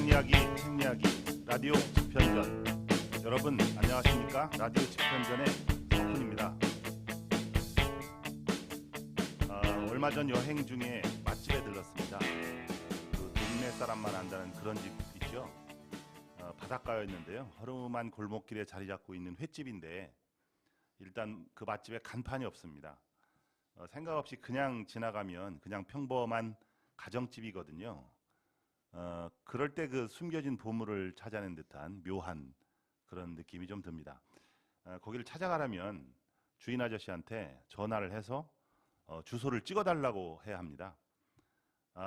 이야기, 책 이야기, 라디오 집현전. 여러분 안녕하십니까? 라디오 집현전의 석훈입니다. 얼마 전 여행 중에 맛집에 들렀습니다. 그 동네 사람만 안다는 그런 집 있죠. 바닷가였는데요. 허름한 골목길에 자리 잡고 있는 횟집인데 일단 그 맛집에 간판이 없습니다. 생각 없이 그냥 지나가면 그냥 평범한 가정집이거든요. 그럴 때 그 숨겨진 보물을 찾아낸 듯한 묘한 그런 느낌이 좀 듭니다. 거기를 찾아가려면 주인 아저씨한테 전화를 해서 주소를 찍어달라고 해야 합니다.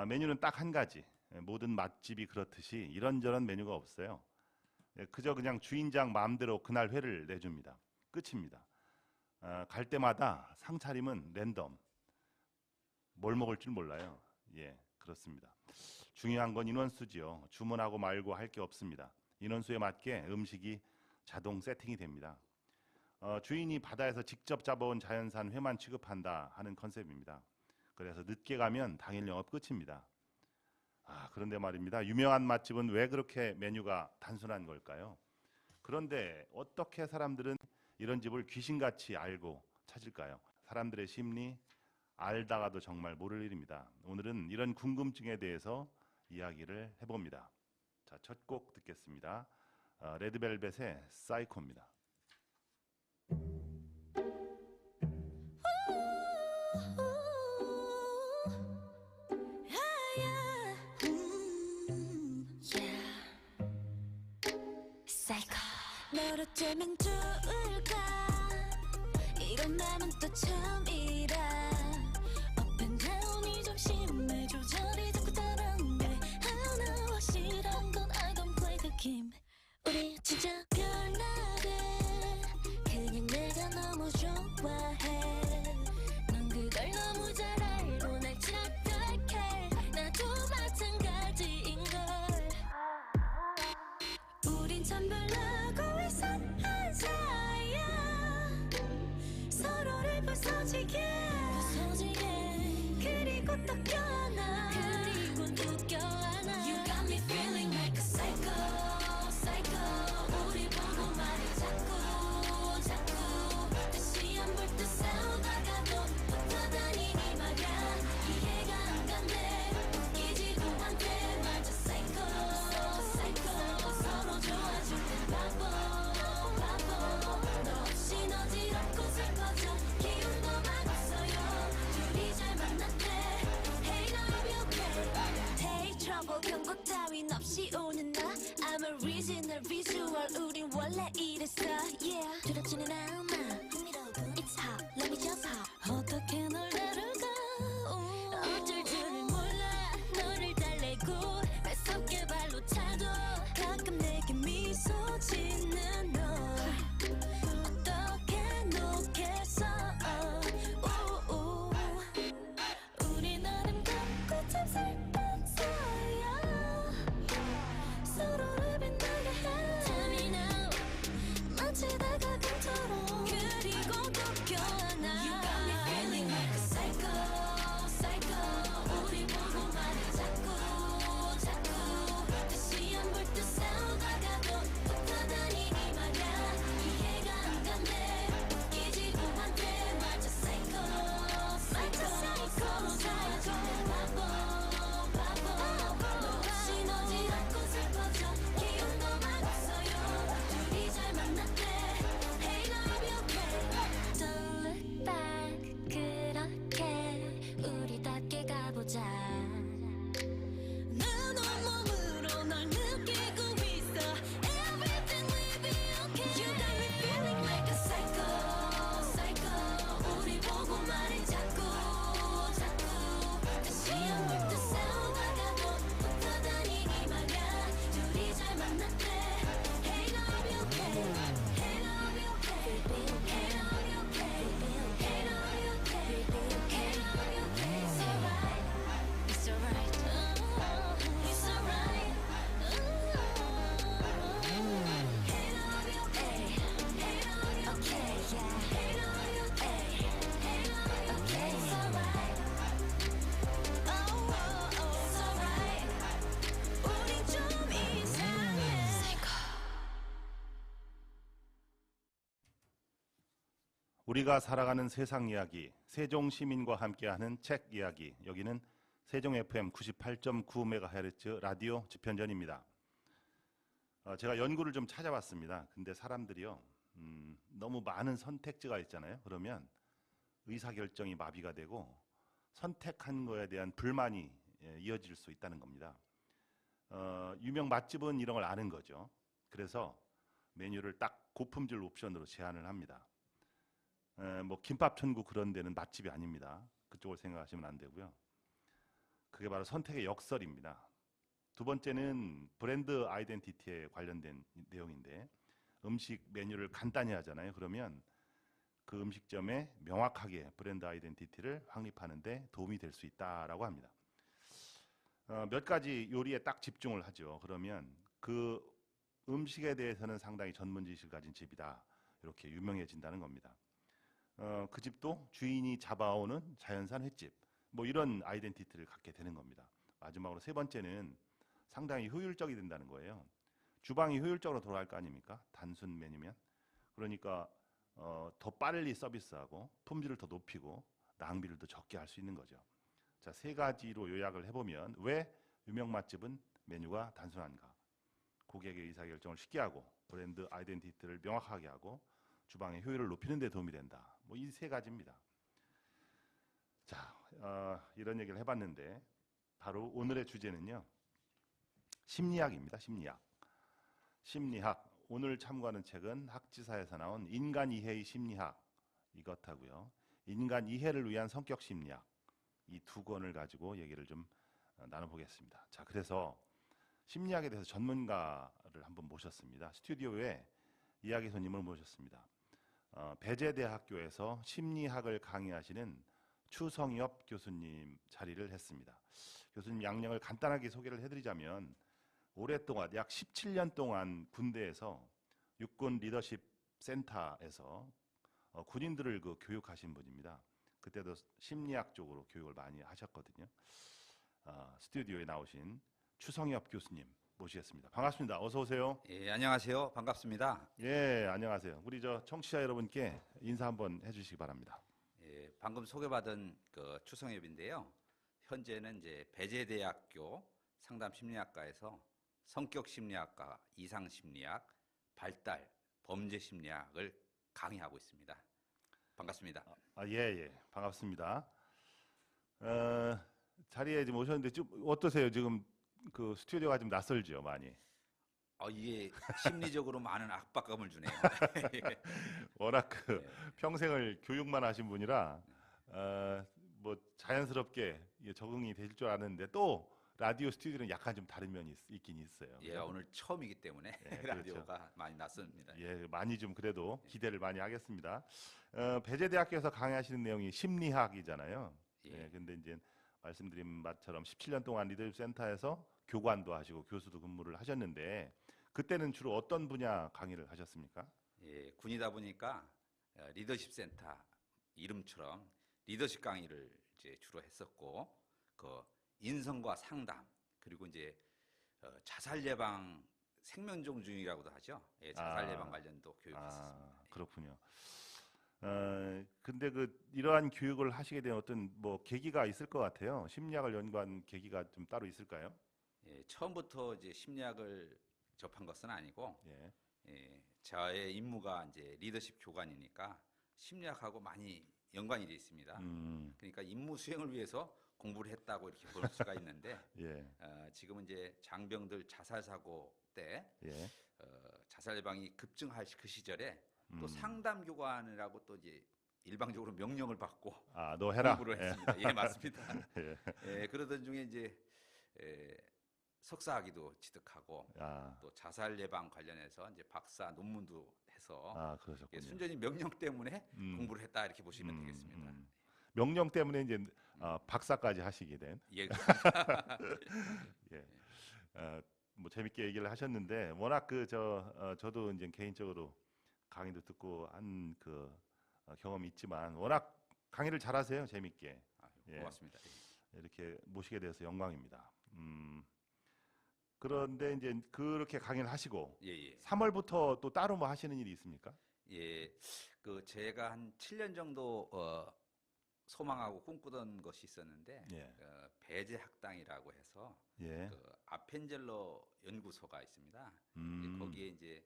메뉴는 딱 한 가지. 모든 맛집이 그렇듯이 이런저런 메뉴가 없어요. 그저 그냥 주인장 마음대로 그날 회를 내줍니다. 끝입니다. 갈 때마다 상차림은 랜덤. 뭘 먹을 줄 몰라요. 예, 그렇습니다. 중요한 건 인원수지요. 주문하고 말고 할 게 없습니다. 인원수에 맞게 음식이 자동 세팅이 됩니다. 주인이 바다에서 직접 잡아온 자연산 회만 취급한다 하는 컨셉입니다. 그래서 늦게 가면 당일 영업 끝입니다. 그런데 말입니다. 유명한 맛집은 왜 그렇게 메뉴가 단순한 걸까요? 그런데 어떻게 사람들은 이런 집을 귀신같이 알고 찾을까요? 사람들의 심리 알다가도 정말 모를 일입니다. 오늘은 이런 궁금증에 대해서 이야기를 해봅니다. 자, 첫 곡 듣겠습니다. 레드벨벳의 사이코입니다. 너로 되면 좋을까 이런 맘은 또 처음이라 Up and down이 좀 심해 조절이 자꾸 다른데 하나와 싫은 건 I don't play the game 우리 진짜 별나래 그냥 내가 너무 좋아해 넌 그걸 너무 잘 알고 날 착각해 나도 마찬가지인걸 우린 참 별나고 이상한 사이야 서로를 부서지게 그리고 또 껴안아 그리고 또 껴안아 You got me feeling like a psycho psycho 우리 보고 말이 자꾸 다시 안 볼 듯 싸우다가도 붙어다니니 말야 이해가 안 간대 웃기지도 않대 맞아 psycho psycho 서로 좋아줄 땐 바보 너 없이 어지럽고 슬퍼져 기운도 맛없어요 둘이 잘 만났대 Hey now I'm okay Take trouble 경고 따윈 없이 오는 나 I'm a original visual 우린 원래 이랬어 Yeah 두렵지는 않아 It's hot let me just hop 어떻게 널 다룰까 어쩔 줄을 몰라 너를 달래고 매섭게 발로 차도 가끔 내게 미소 짓는 너 어떻게 놓겠어 우리 나름 같고 참 슬픈 사이야 서로를 빛나게 해 Tell me now 만지다가 감처럼 그리고 또 껴안아 You got me feeling like a 우리가 살아가는 세상 이야기, 세종 시민과 함께하는 책 이야기. 여기는 세종 FM 98.9MHz 라디오 집현전입니다. 제가 연구를 좀 찾아봤습니다. 근데 사람들이요, 너무 많은 선택지가 있잖아요. 그러면 의사결정이 마비가 되고 선택한 거에 대한 불만이 이어질 수 있다는 겁니다. 유명 맛집은 이런 걸 아는 거죠. 그래서 메뉴를 딱 고품질 옵션으로 제한을 합니다. 뭐 김밥 천국 그런 데는 맛집이 아닙니다. 그쪽을 생각하시면 안 되고요. 그게 바로 선택의 역설입니다. 두 번째는 브랜드 아이덴티티에 관련된 내용인데, 음식 메뉴를 간단히 하잖아요. 그러면 그 음식점에 명확하게 브랜드 아이덴티티를 확립하는 데 도움이 될 수 있다라고 합니다. 몇 가지 요리에 딱 집중을 하죠. 그러면 그 음식에 대해서는 상당히 전문 지식을 가진 집이다, 이렇게 유명해진다는 겁니다. 그 집도 주인이 잡아오는 자연산 횟집, 뭐 이런 아이덴티티를 갖게 되는 겁니다. 마지막으로 세 번째는 상당히 효율적이 된다는 거예요. 주방이 효율적으로 돌아갈 거 아닙니까? 단순 메뉴면. 그러니까 더 빨리 서비스하고 품질을 더 높이고 낭비를 더 적게 할 수 있는 거죠. 자, 세 가지로 요약을 해보면 왜 유명 맛집은 메뉴가 단순한가? 고객의 의사결정을 쉽게 하고 브랜드 아이덴티티를 명확하게 하고 주방의 효율을 높이는 데 도움이 된다. 뭐 이 세 가지입니다. 자, 이런 얘기를 해봤는데 바로 오늘의 주제는요, 심리학입니다. 심리학. 오늘 참고하는 책은 학지사에서 나온 인간 이해의 심리학, 이것하고요, 인간 이해를 위한 성격 심리학, 이 두 권을 가지고 얘기를 좀 나눠보겠습니다. 자, 그래서 심리학에 대해서 전문가를 한번 모셨습니다. 스튜디오에 이야기 손님을 모셨습니다. 배재대학교에서 심리학을 강의하시는 추성엽 교수님 자리를 했습니다. 교수님 양력을 간단하게 소개를 해드리자면, 오랫동안 약 17년 동안 군대에서 육군 리더십 센터에서 군인들을 교육하신 분입니다. 그때도 심리학 쪽으로 교육을 많이 하셨거든요. 스튜디오에 나오신 추성엽 교수님 모시겠습니다. 반갑습니다. 어서 오세요. 예, 안녕하세요. 반갑습니다. 예, 안녕하세요. 우리 청취자 여러분께 인사 한번 해주시기 바랍니다. 예, 방금 소개받은 그 추성엽인데요. 현재는 이제 배재대학교 상담심리학과에서 성격심리학과, 이상심리학, 발달, 범죄심리학을 강의하고 있습니다. 반갑습니다. 예, 반갑습니다. 자리에 지금 오셨는데 좀 어떠세요? 지금 그 스튜디오가 좀 낯설죠, 많이. 이게 심리적으로 많은 압박감을 주네요. 워낙 예. 평생을 교육만 하신 분이라 뭐 자연스럽게 적응이 되실 줄 아는데, 또 라디오 스튜디오는 약간 좀 다른 면이 있긴 있어요. 예, 오늘 처음이기 때문에 예, 라디오가 그렇죠. 많이 낯섭니다. 예, 많이 좀 그래도 기대를 많이 하겠습니다. 배재대학교에서 강의하시는 내용이 심리학이잖아요. 예. 예, 근데 이제 말씀드린 것처럼 17년 동안 리더십 센터에서 교관도 하시고 교수도 근무를 하셨는데, 그때는 주로 어떤 분야 강의를 하셨습니까? 예, 군이다 보니까 리더십 센터 이름처럼 리더십 강의를 이제 주로 했었고, 그 인성과 상담, 그리고 이제 자살 예방 생명종 중이라고도 하죠. 예, 자살 예방 관련도 교육했었습니다. 그렇군요. 근데 이러한 교육을 하시게 된 어떤 뭐 계기가 있을 것 같아요. 심리학을 연구한 계기가 좀 따로 있을까요? 예, 처음부터 이제 심리학을 접한 것은 아니고, 예. 예, 저의 임무가 이제 리더십 교관이니까 심리학하고 많이 연관이 되어 있습니다. 그러니까 임무 수행을 위해서 공부를 했다고 이렇게 볼 수가 있는데, 예. 지금은 이제 장병들 자살 사고 때 예. 자살 예방이 급증할 그 시절에 또 상담 교관이라고 또 이제 일방적으로 명령을 받고 너 해라. 공부를 했습니다. 예, 맞습니다. 예. 예, 그러던 중에 이제 석사학위도 취득하고 또 자살 예방 관련해서 이제 박사 논문도 해서 그러셨군요. 예, 순전히 명령 때문에 공부를 했다 이렇게 보시면 되겠습니다. 명령 때문에 이제 박사까지 하시게 된. 예, 예. 뭐 재밌게 얘기를 하셨는데, 워낙 저도 이제 개인적으로 강의도 듣고 한 경험이 있지만 워낙 강의를 잘하세요. 재밌게. 고맙습니다. 예. 이렇게 모시게 돼서 영광입니다. 그런데 이제 그렇게 강의를 하시고 예, 예. 3월부터 또 따로 뭐 하시는 일이 있습니까? 예, 그 제가 한 7년 정도 소망하고 꿈꾸던 것이 있었는데 예. 배제 학당이라고 해서 예. 그 아펜젤러 연구소가 있습니다. 음. 거기에 이제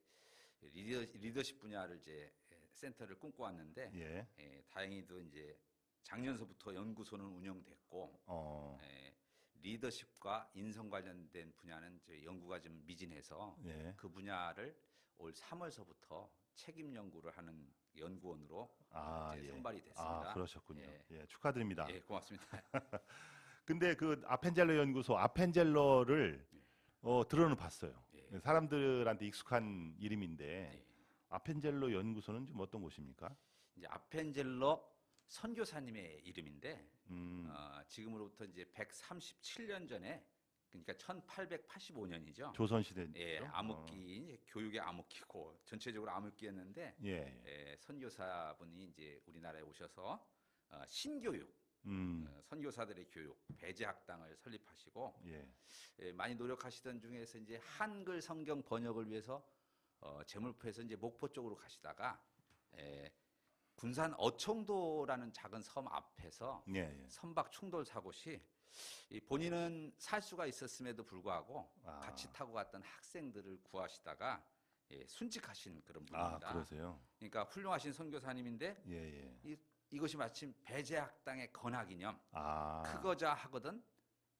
리더십 분야를 이제 센터를 꿈꿔왔는데 예. 다행히도 이제 작년서부터 연구소는 운영됐고 리더십과 인성 관련된 분야는 저희 연구가 좀 미진해서 예. 그 분야를 올 3월서부터 책임 연구를 하는 연구원으로 이제 예. 선발이 됐습니다. 그러셨군요. 예. 예, 축하드립니다. 예, 고맙습니다. 근데 그 아펜젤러 연구소 아펜젤러를 들어는 봤어요. 예. 사람들한테 익숙한 이름인데 예. 아펜젤러 연구소는 좀 어떤 곳입니까? 이제 아펜젤러 선교사님의 이름인데 음. 지금으로부터 이제 137년 전에 그러니까 1885년이죠. 조선 시대. 예, 암흑기 이제 교육의 암흑기고 전체적으로 암흑기였는데 예. 선교사분이 이제 우리나라에 오셔서 신교육, 선교사들의 교육, 배제학당을 설립하시고 많이 노력하시던 중에서 이제 한글 성경 번역을 위해서 제물포에서 이제 목포 쪽으로 가시다가 군산 어청도라는 작은 섬 앞에서 선박 충돌 사고 시 본인은 살 수가 있었음에도 불구하고 같이 타고 갔던 학생들을 구하시다가 순직하신 그런 분입니다. 그러세요? 그러니까 훌륭하신 선교사님인데 이것이 마침 배제학당의 건학이념 크고자 하거든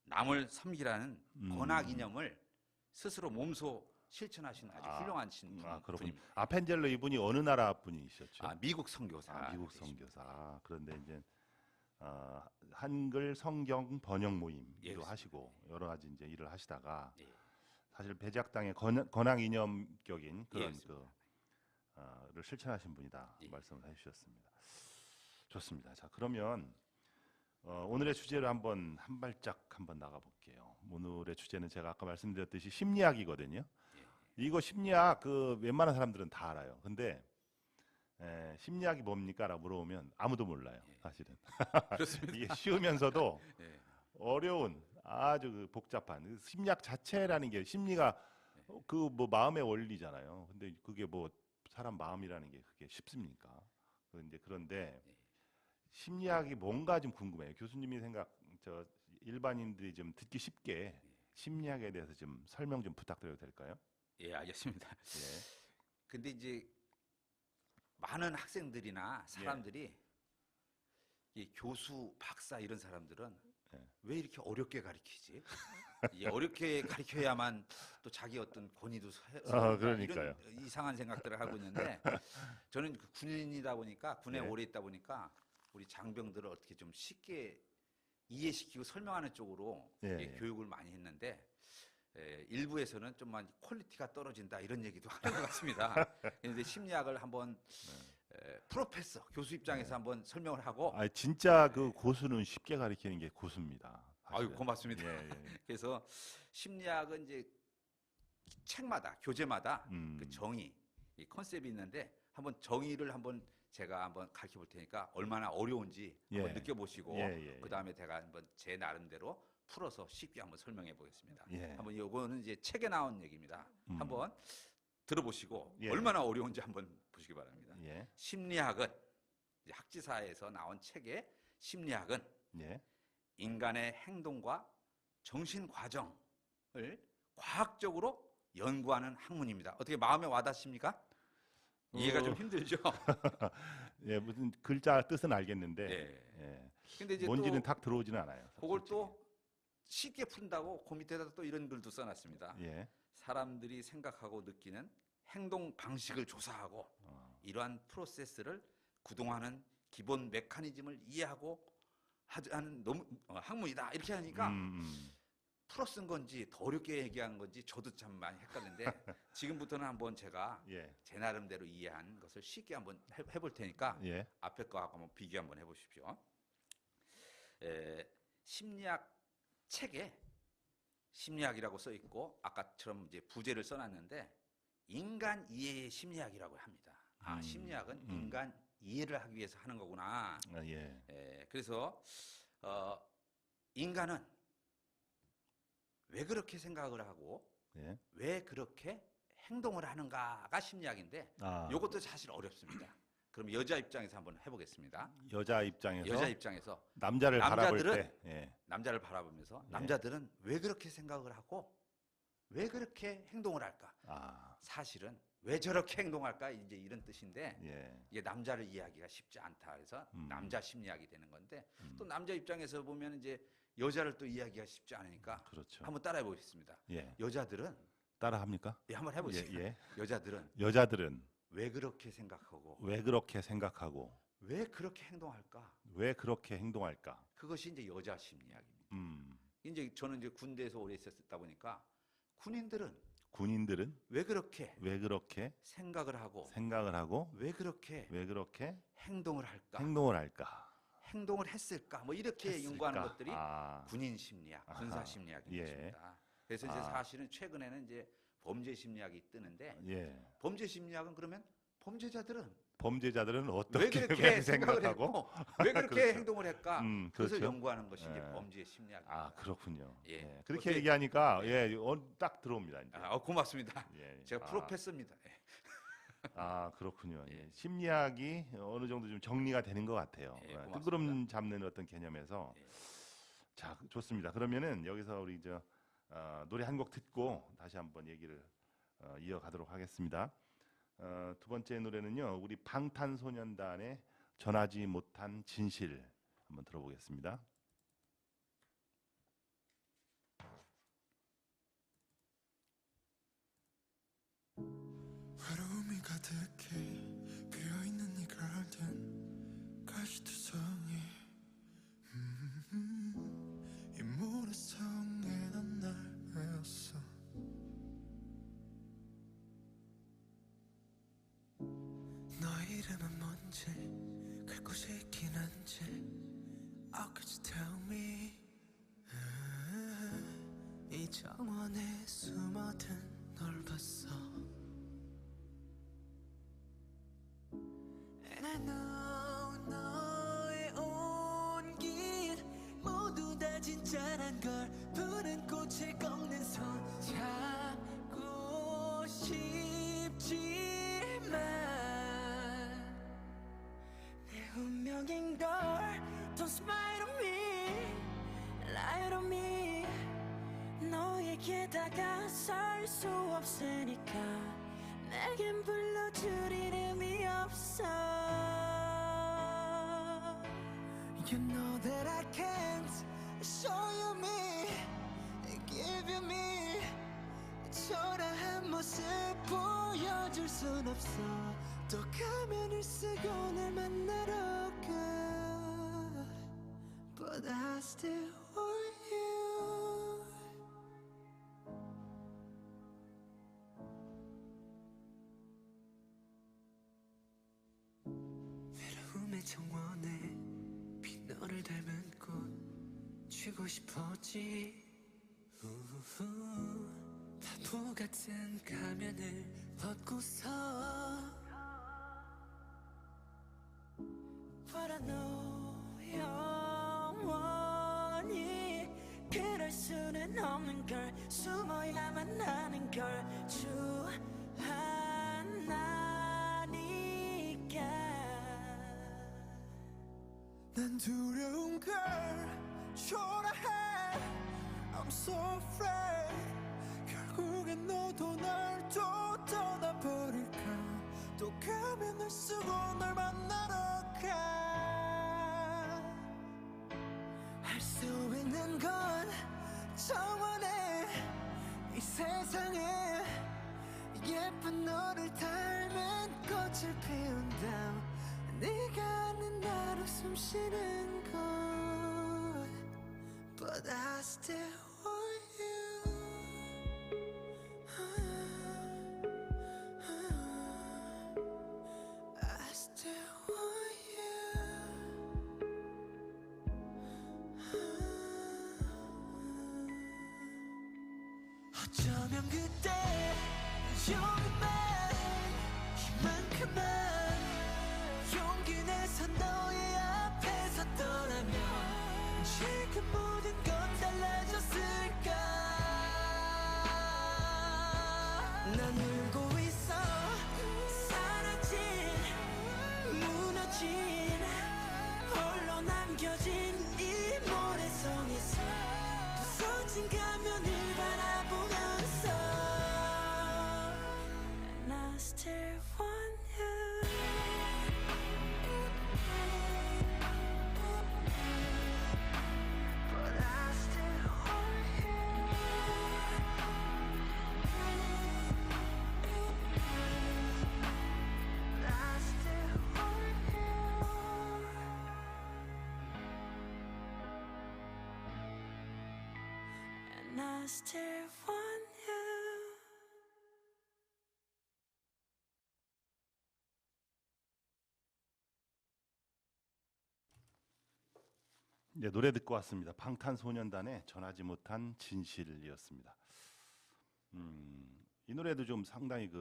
남을 섬기라는 건학이념을 스스로 몸소 실천하신 아주 훌륭한 분입니다. 아펜젤러 이분이 어느 나라 분이셨죠? 미국 선교사. 미국 선교사. 그런데 이제 한글 성경 번역 모임도 하시고 여러 가지 이제 일을 하시다가 사실 배제학당의 건학 이념격인 그런 를 실천하신 분이다 말씀을 해주셨습니다. 좋습니다. 자, 그러면 오늘의 주제로 한 발짝 나가 볼게요. 오늘의 주제는 제가 아까 말씀드렸듯이 심리학이거든요. 이거 심리학 웬만한 사람들은 다 알아요. 근데 심리학이 뭡니까? 라고 물어보면 아무도 몰라요. 사실은. 그렇습니다. 이게 쉬우면서도 어려운 아주 복잡한 심리학 자체라는 게 심리가 뭐 마음의 원리잖아요. 근데 그게 뭐 사람 마음이라는 게 그게 쉽습니까? 그런데 심리학이 뭔가 좀 궁금해요. 교수님이 일반인들이 좀 듣기 쉽게 심리학에 대해서 좀 설명 좀 부탁드려도 될까요? 예, 알겠습니다. 근데 이제 많은 학생들이나 사람들이 이 교수, 박사 이런 사람들은 왜 이렇게 어렵게 가르치지? 어렵게 가르쳐야만 또 자기 어떤 권위도 그러니까요. 이런 이상한 생각들을 하고 있는데 저는 군인이다 보니까 군에 오래 있다 보니까 우리 장병들을 어떻게 좀 쉽게 이해시키고 설명하는 쪽으로 교육을 많이 했는데 일부에서는 좀 많이 퀄리티가 떨어진다 이런 얘기도 하는 것 같습니다. 그런데 심리학을 한번 프로페서 교수 입장에서 한번 설명을 하고 진짜 그 고수는 쉽게 가르치는 게 고수입니다. 아유 고맙습니다. 그래서 심리학은 이제 책마다 교재마다 그 정의 이 컨셉이 있는데 한번 정의를 제가 한번 가르쳐 볼 테니까 얼마나 어려운지 한번 느껴보시고 그 다음에 제가 한번 제 나름대로 풀어서 쉽게 한번 설명해 보겠습니다. 한번 이거는 이제 책에 나온 얘기입니다. 한번 들어보시고 얼마나 어려운지 한번 보시기 바랍니다. 심리학은 이제 학지사에서 나온 책의 심리학은 인간의 행동과 정신 과정을 과학적으로 연구하는 학문입니다. 어떻게 마음에 와닿습니까? 이해가 좀 힘들죠. 무슨 글자 뜻은 알겠는데 근데 이제 뭔지는 딱 들어오지는 않아요. 그걸 또 쉽게 푼다고 그 밑에다 또 이런 글도 써놨습니다. 사람들이 생각하고 느끼는 행동 방식을 조사하고 이러한 프로세스를 구동하는 기본 메커니즘을 이해하고 하는 학문이다. 이렇게 하니까 풀어 쓴 건지 더 어렵게 얘기한 건지 저도 참 많이 헷갈리는데 지금부터는 한번 제가 제 나름대로 이해한 것을 쉽게 한번 해볼 테니까 앞에 거하고 한번 비교 한번 해보십시오. 심리학 책에 심리학이라고 써 있고 아까처럼 이제 부제를 써놨는데 인간 이해의 심리학이라고 합니다. 심리학은 인간 이해를 하기 위해서 하는 거구나. 그래서 인간은 왜 그렇게 생각을 하고 왜 그렇게 행동을 하는가가 심리학인데 아, 이것도 사실 어렵습니다. 그럼 여자 입장에서 한번 해보겠습니다. 여자 입장에서 여자 입장에서 남자를 바라볼 남자들은 때, 예. 남자를 바라보면서 예. 남자들은 왜 그렇게 생각을 하고 왜 그렇게 행동을 할까? 아, 사실은 왜 저렇게 행동할까? 이제 이런 뜻인데 예. 이게 남자를 이해하기가 쉽지 않다. 그래서 남자 심리학이 되는 건데 또 남자 입장에서 보면 이제 여자를 또 이해하기가 쉽지 않으니까 그렇죠. 한번 따라해 보겠습니다. 예. 여자들은 따라 합니까? 예, 한번 해보세요. 예, 예. 여자들은 여자들은 왜 그렇게 생각하고 왜 그렇게 생각하고 왜 그렇게 행동할까? 왜 그렇게 행동할까? 그것이 이제 여자 심리학입니다. 음. 이제 저는 이제 군대에서 오래 있었다 보니까 군인들은 군인들은 왜 그렇게 왜 그렇게 생각을 하고 생각을 하고 왜 그렇게 왜 그렇게 행동을 할까? 행동을 할까? 행동을 했을까? 뭐 이렇게 했을까? 연구하는 것들이 아, 군인 심리학, 군사 아하. 심리학인 예. 것입니다. 그래서 이제 아. 사실은 최근에는 이제 범죄 심리학이 뜨는데 예. 범죄 심리학은 그러면 범죄자들은 범죄자들은 왜 어떻게 그렇게 생각을 생각하고 했고 왜 그렇게 그렇죠. 행동을 할까? 그래서 그렇죠. 연구하는 것이 이제 예. 범죄 심리학입니다. 아, 그렇군요. 예. 예. 그렇게 어떻게- 얘기하니까 딱 들어옵니다, 이제. 고맙습니다. 예. 제가 아, 프로페서입니다. 예. 아, 그렇군요. 예. 예. 심리학이 어느 정도 좀 정리가 되는 것 같아요. 예, 예, 고맙습니다. 뜬구름 잡는 어떤 개념에서. 예. 자, 좋습니다. 그러면은 여기서 우리 노래 한 곡 듣고 다시 한번 얘기를 이어가도록 하겠습니다. 두 번째 노래는요, 우리 방탄소년단의 전하지 못한 진실 한번 들어보겠습니다. 외로움이 가득해 비어있는 이 가든 가시투성이 이 모래성에 넌 날 외웠어 너의 이름은 뭔지 갈 곳이 있긴 한지 How could you tell me 이 정원에 숨어든 널 봤어 And I know 너의 온길 모두 다 진짜란 걸 푸른 꽃에 꺾는 손 잡고 싶지만 내 운명인 걸 Don't smile on me Lie on me 너에게 다가설 수 없으니까 내겐 불러줄 이름이 없어 You know that I can't show you me Give you me 초라한 모습 보여줄 순 없어 또 가면을 쓰고 날 만나러 가 But I still want you 외로움의 정원에 빈 너를 닮은 꽃 쥐고 싶었지 우후, 바보 같은 가면을 벗고서 But I know 영원히 그럴 수는 없는 걸 숨어야만 하는 걸 주하나니까 난 두려운 걸 초라해 I'm so afraid 결국엔 너도 날 또 떠나버릴까 또 가면을 쓰고 널 만나러 가 할 수 있는 건 정원에 이 세상에 예쁜 너를 닮은 꽃을 피운다 네가 아는 나로 숨 쉬는 곳 But I still want you I still want you 어쩌면 그때 용기만 이만큼만 용기 내서 너의 앞에 섰더라면 지금 모든 건 달라졌을까 난 울고 찢어진 가면을 바라보면서 And I still want you. But I still want you. I still want you. And I still want you. 이제 노래 듣고 왔습니다. 방탄소년단의 전하지 못한 진실이었습니다. 이 노래도 좀 상당히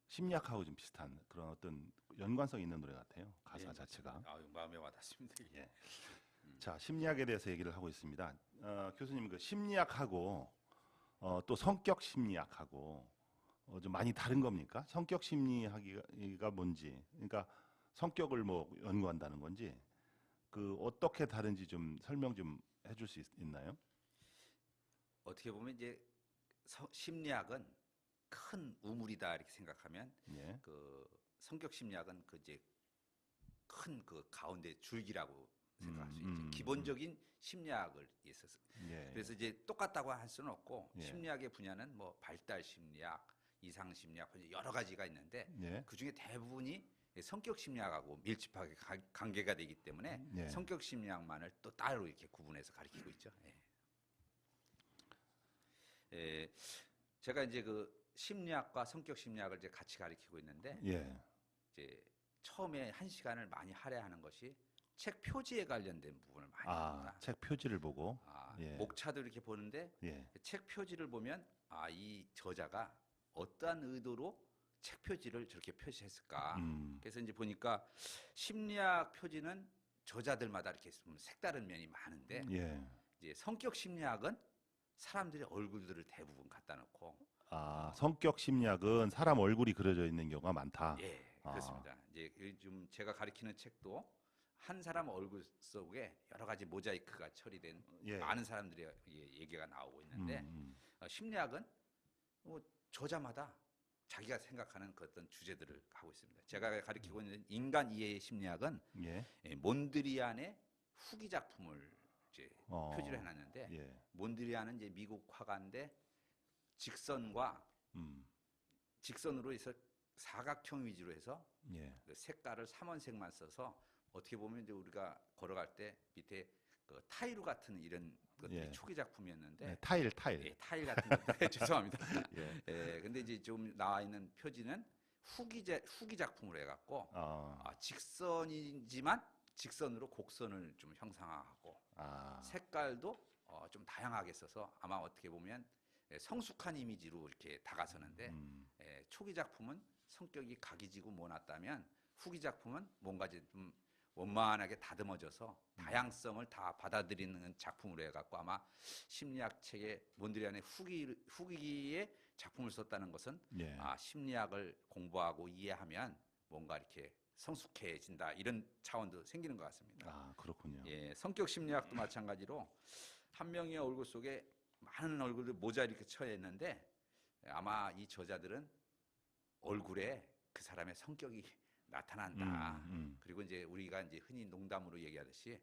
심리학하고 좀 비슷한 그런 어떤 연관성 있는 노래 같아요. 가사 예, 자체가. 아유, 마음에 와닿습니다. 예. 자, 심리학에 대해서 얘기를 하고 있습니다. 교수님, 그 심리학하고 또 성격 심리학하고 좀 많이 다른 겁니까? 성격 심리학이가 뭔지, 그러니까 성격을 뭐 연구한다는 건지, 그 어떻게 다른지 좀 설명 좀 해줄 수 있나요? 어떻게 보면 이제 심리학은 큰 우물이다 이렇게 생각하면 예. 그 성격 심리학은 그 이제 큰 그 가운데 줄기라고 생각할 수 있죠. 기본적인 심리학을 있어서 예. 그래서 이제 똑같다고 할 수는 없고 예. 심리학의 분야는 뭐 발달 심리학, 이상 심리학 여러 가지가 있는데 예. 그 중에 대부분이 성격 심리학하고 밀접하게 관계가 되기 때문에 예. 성격 심리학만을 또 따로 이렇게 구분해서 가르치고 있죠. 예. 예, 제가 이제 그 심리학과 성격 심리학을 이제 같이 가르치고 있는데 예. 이제 처음에 1시간을 많이 할애하는 것이 책 표지에 관련된 부분을 많이 합니다. 책 표지를 보고. 예. 목차도 이렇게 보는데 예. 책 표지를 보면 이 저자가 어떠한 의도로 책 표지를 저렇게 표시했을까. 그래서 이제 보니까 심리학 표지는 저자들마다 이렇게 보면 색다른 면이 많은데 예. 이제 성격 심리학은 사람들의 얼굴들을 대부분 갖다 놓고 성격 심리학은 사람 얼굴이 그려져 있는 경우가 많다. 예, 그렇습니다. 이제 요즘 제가 가르치는 책도 한 사람 얼굴 속에 여러 가지 모자이크가 처리된 예. 많은 사람들의 얘기가 나오고 있는데 심리학은 뭐 저자마다 자기가 생각하는 그 어떤 주제들을 하고 있습니다. 제가 가르치고 있는 인간 이해의 심리학은 예. 몬드리안의 후기 작품을 이제 표지를 해놨는데 예. 몬드리안은 이제 미국 화가인데 직선으로 해서 사각형 위주로 해서 예. 그 색깔을 삼원색만 써서 어떻게 보면 이제 우리가 걸어갈 때 밑에 그 타일 같은 이런 것들이 예. 초기 작품이었는데 네, 타일. 예, 타일 같은 것들 죄송합니다. 예. 예, 근데 이제 좀 나와 있는 표지는 후기 작품으로 해갖고 직선이지만 직선으로 곡선을 좀 형상화하고 색깔도 좀 다양하게 써서 아마 어떻게 보면 성숙한 이미지로 이렇게 다가서는데 초기 작품은 성격이 각이지고 모났다면 후기 작품은 뭔가 좀 원만하게 다듬어져서 다양성을 다 받아들이는 작품으로 해갖고 아마 심리학 책에 몬드리안의 후기에 작품을 썼다는 것은 예. 심리학을 공부하고 이해하면 뭔가 이렇게 성숙해진다 이런 차원도 생기는 것 같습니다. 그렇군요. 예, 성격 심리학도 마찬가지로 한 명의 얼굴 속에 많은 얼굴들 모자 이렇게 처해 있는데 아마 이 저자들은 얼굴에 그 사람의 성격이 나타난다. 그리고 이제 우리가 이제 흔히 농담으로 얘기하듯이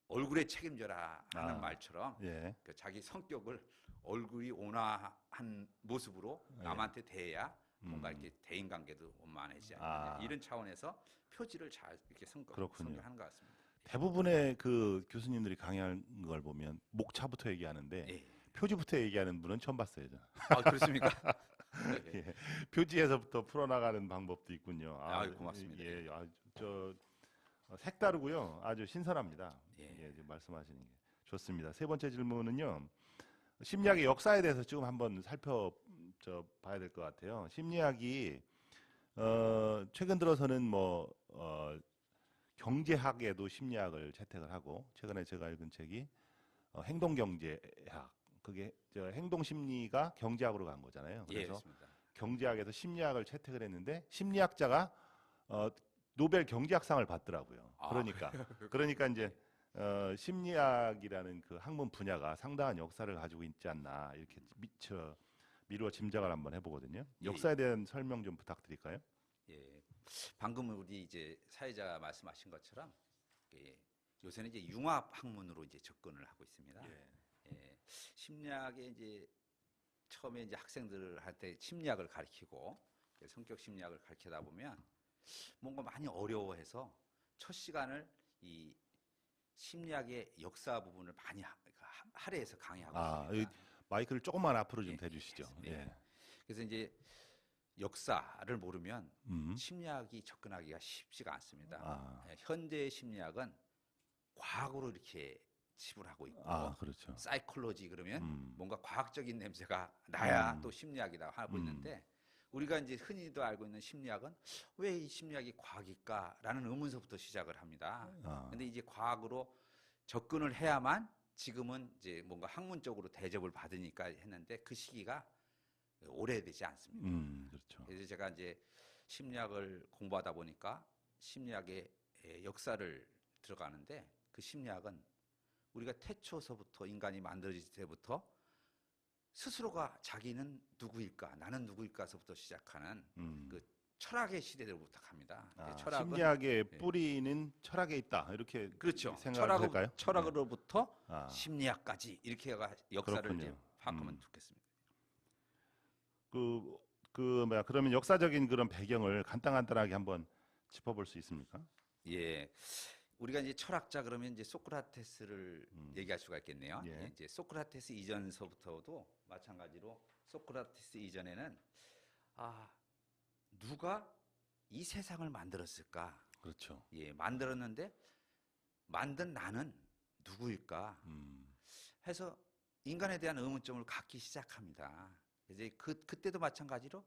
얼굴에 책임져라 하는 말처럼 예. 그 자기 성격을 얼굴이 온화한 모습으로 남한테 대해야 뭔가 이렇게 대인 관계도 원만해지지 않느냐 이런 차원에서 표지를 잘 이렇게 성격하는 것 같습니다. 대부분의 그 교수님들이 강의하는 걸 보면 목차부터 얘기하는데 예. 표지부터 얘기하는 분은 처음 봤어요. 저는. 그렇습니까? 네. 예. 표지에서부터 풀어나가는 방법도 있군요. 고맙습니다. 예, 색다르고요. 아주 신선합니다. 예. 지금 말씀하시는 게 좋습니다. 세 번째 질문은요. 심리학의 역사에 대해서 좀 한번 살펴봐야 될 것 같아요. 심리학이 최근 들어서는 경제학에도 심리학을 채택을 하고 최근에 제가 읽은 책이 행동경제학. 그게 행동심리가 경제학으로 간 거잖아요. 그래서 맞습니다. 경제학에서 심리학을 채택을 했는데 심리학자가 노벨 경제학상을 받더라고요. 그러니까 이제 심리학이라는 그 학문 분야가 상당한 역사를 가지고 있지 않나 이렇게 미루어 짐작을 한번 해보거든요. 예, 역사에 대한 설명 좀 부탁드릴까요? 예. 방금 우리 이제 사회자 말씀하신 것처럼 예, 요새는 이제 융합 학문으로 이제 접근을 하고 있습니다. 예, 심리학에 이제 처음에 이제 학생들한테 심리학을 가르치고 성격 심리학을 가르치다 보면 뭔가 많이 어려워해서 첫 시간을 이 심리학의 역사 부분을 많이 할애해서 강의하고 아, 있습니다. 마이크를 조금만 앞으로 좀 예, 대주시죠. 알겠습니다. 예. 그래서 이제 역사를 모르면 음. 심리학이 접근하기가 쉽지가 않습니다. 아. 예, 현대의 심리학은 과학으로 이렇게 지불하고 있고 아, 그렇죠. 사이콜로지 그러면 음. 뭔가 과학적인 냄새가 나야 음. 또 심리학이다 하고 음. 있는데 우리가 이제 흔히도 알고 있는 심리학은 왜 이 심리학이 과학일까라는 의문서부터 시작을 합니다. 아. 근데 이제 과학으로 접근을 해야만 지금은 이제 뭔가 학문적으로 대접을 받으니까 했는데 그 시기가 오래되지 않습니다. 그렇죠. 그래서 제가 이제 심리학을 공부하다 보니까 심리학의 역사를 들어가는데 그 심리학은 우리가 태초서부터 인간이 만들어질 때부터 스스로가 자기는 누구일까, 나는 누구일까서부터 시작하는 그 철학의 시대로부터 갑니다. 아, 철학은 심리학의 뿌리는 철학에 있다 이렇게 그렇죠. 생각을 할까요? 철학으로부터 아. 심리학까지 이렇게가 역사를 그렇군요. 이제 파악하면 좋겠습니다. 그러면 역사적인 그런 배경을 간단하게 한번 짚어볼 수 있습니까? 예. 우리가 이제 철학자 그러면 이제 소크라테스를 얘기할 수가 있겠네요. 예. 예, 이제 소크라테스 이전서부터도 마찬가지로 소크라테스 이전에는 누가 이 세상을 만들었을까? 그렇죠. 예, 만들었는데 만든 나는 누구일까? 해서 인간에 대한 의문점을 갖기 시작합니다. 이제 그때도 마찬가지로